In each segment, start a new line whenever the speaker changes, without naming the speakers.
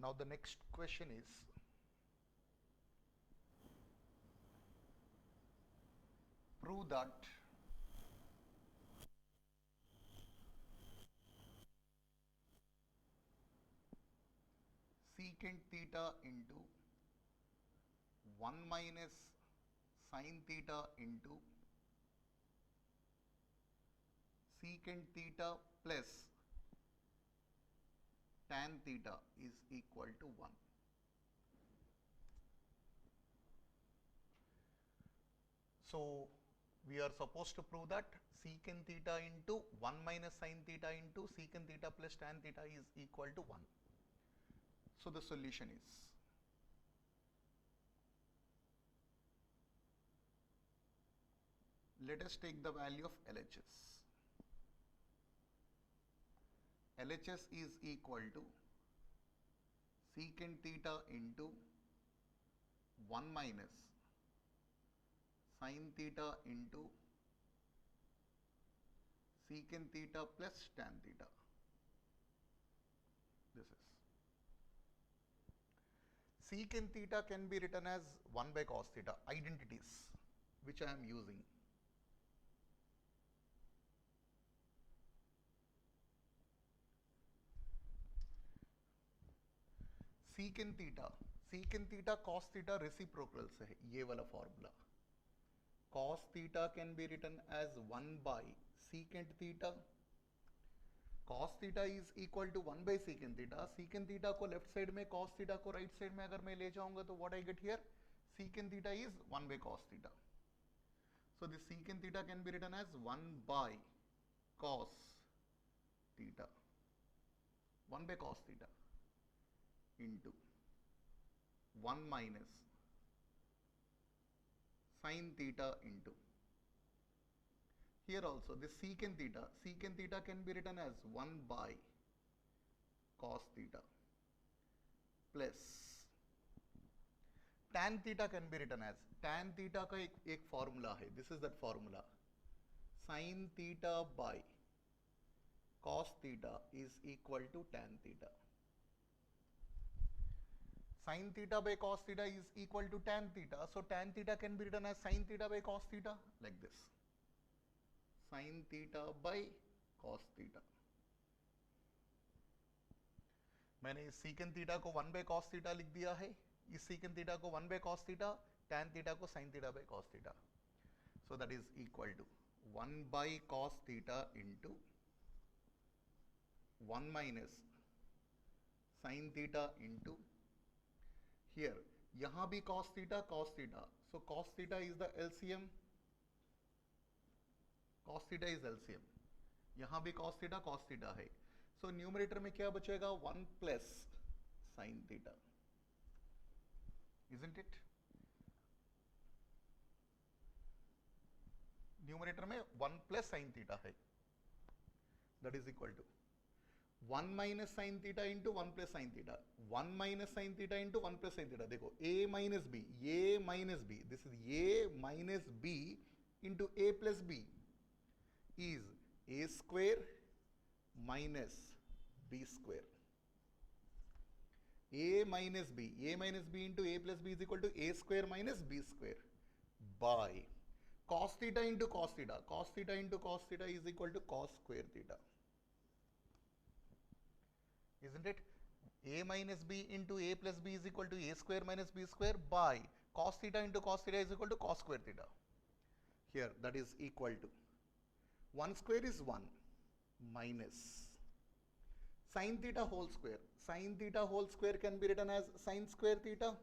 Now the next question is, prove that secant theta into 1 minus sin theta into secant theta plus tan theta is equal to 1. So we are supposed to prove that secant theta into 1 minus sin theta into secant theta plus tan theta is equal to 1. So the solution is, let us take the value of LHS. LHS is equal to secant theta into 1 minus sin theta into secant theta plus tan theta. This is secant theta can be written as 1 by cos theta, identities which I am using. secant theta cos theta reciprocal से है, ये वाला formula. Cos theta can be written as 1 by secant theta. Cos theta is equal to 1 by secant theta. Secant theta को left side में, cos theta को right side में अगर मैं ले जाऊंगा तो what I get here? Secant theta is 1 by cos theta. So this secant theta can be written as 1 by cos theta. 1 by cos theta into 1 minus sin theta into, here also this secant theta can be written as 1 by cos theta plus tan theta can be written as, tan theta का एक formula है, this is that formula, sin theta by cos theta is equal to tan theta. Sin theta by cos theta is equal to tan theta. So tan theta can be written as sin theta by cos theta, like this. Sin theta by cos theta. मैंने इस secant theta को 1 by cos theta लिख दिया है, इस secant theta को 1 by cos theta, tan theta को sin theta by cos theta. So that is equal to 1 by cos theta into 1 minus sin theta into, here यहाँ भी cos theta, so cos theta is the LCM, यहाँ भी cos theta है, so numerator में क्या बचेगा? 1 plus sin theta, isn't it? Numerator में 1 plus sin theta है, that is equal to 1 minus sin theta into 1 plus sin theta, 1 minus sin theta into 1 plus sin theta. देखो a minus b, this is a minus b into a plus b is a square minus b square. A minus b into a plus b is equal to a square minus b square by cos theta into cos theta. Cos theta into cos theta is equal to cos square theta. Isn't it? A minus b into a plus b is equal to a square minus b square by cos theta into cos theta is equal to cos square theta. Here that is equal to 1 square is 1 minus sin theta whole square. Sin theta whole square can be written as sin square theta.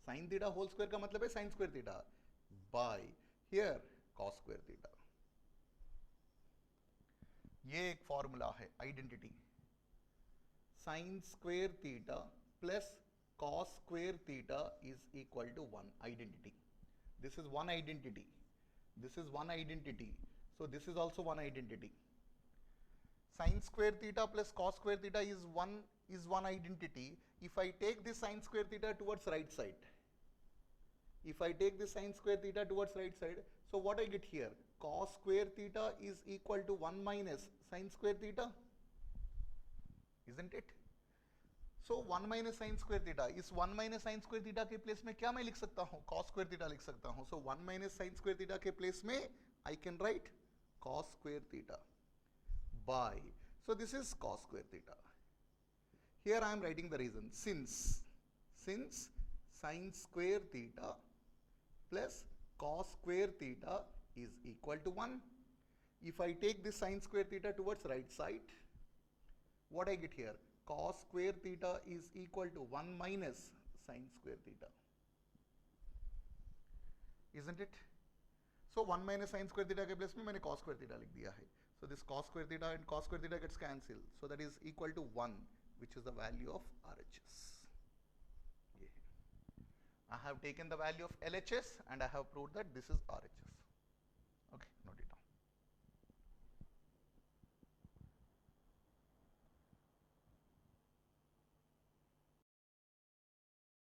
Sin theta whole square का मतलब है sin square theta by here cos square theta. ये एक formula है, identity. Sin square theta plus cos square theta is equal to 1, identity. This is one identity. This is one identity. So this is also one identity. Sin square theta plus cos square theta is one identity. If I take this sin square theta towards right side, so what I get here? Cos square theta is equal to 1 minus sin square theta. Isn't it? So 1 minus sine square theta, इस 1 minus sine square theta के place में क्या मैं लिख सकता हूँ? Cos square theta लिख सकता हूँ. सो 1 माइनस साइन स्क्वायर थीटा के प्लेस में I can write cos square theta by, so this is cos square theta. Here I am writing the reason. Since sin square theta plus cos square theta is equal to 1. If I take this sin square theta towards right side, what I get here? Cos square theta is equal to 1 minus sin square theta. Isn't it? So 1 minus sin square theta के place में मैंने cos square theta लिख दिया है. So this cos square theta and cos square theta gets cancelled. So that is equal to 1, which is the value of RHS. I have taken the value of LHS and I have proved that this is RHS. Okay, note.